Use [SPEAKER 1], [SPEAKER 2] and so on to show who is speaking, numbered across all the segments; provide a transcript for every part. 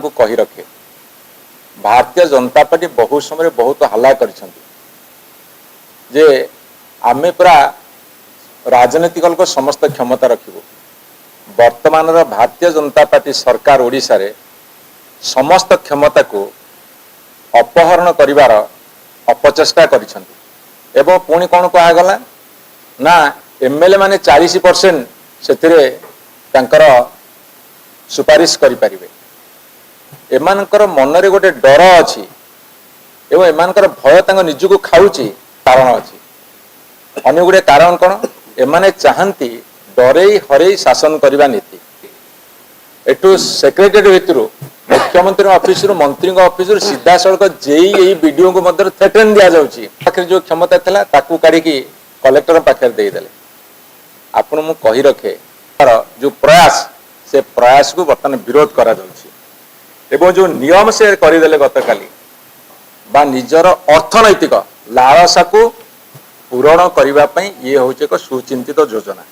[SPEAKER 1] को कही रखे भारतीय जनता पार्टी बहुत समय बहुत हल्ला कर आमे पूरा राजनीतिक लोक समस्त क्षमता रखिबो। वर्तमान भारतीय जनता पार्टी सरकार ओडिशा रे समस्त क्षमता को अपहरण करिवार अपचेष्टा करिसंती एवं पुणी कौन कहगला ना एमएलए माने 40% से सुपारिश करिपारिबे। एमानकर मनरे गोटे डर अछि एवं एमानकर भय तांग निजको खाउची कारण अछि। अन्य गुड़े कारण कौन एमाने चाहती डरई हरई शासन करने नीति एटू सेक्रेटेरिएट भितर मुख्यमंत्री ऑफिस मंत्री ऑफिस सीधा सड़क जेई वीडियो को मध्य थ्रेटन दि जाऊँगी जो क्षमता था ताकू काढ़ी कलेक्टर पाखे देदेले। आपण मु कही रखे जो प्रयास से प्रयास को बर्तमान विरोध करा एवं जो नियम से करदे गतकाली बा निजर अर्थनैतिक लालसा को पूरण करने ये हूँ एक सुचिंतित योजना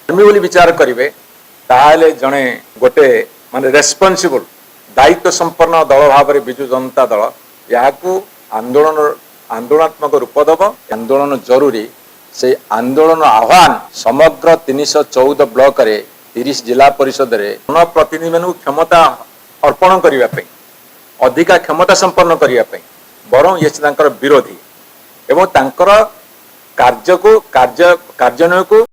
[SPEAKER 1] बोली विचार करेंगे ताहले जड़े गोटे माने रेस्पॉन्सिबल दायित्व संपन्न दल भाव में विजु जनता दल यहाँ आंदोलनात्मक रूप दब आंदोलन जरूरी से आंदोलन आह्वान समग्र 314 ब्लॉक रे 30 जिला परिषद रे जनप्रतिनिधि मान क्षमता अर्पण करने अधिका क्षमता संपन्न करने बरं ये विरोधी एवं कार्य को कार्यान्वयन को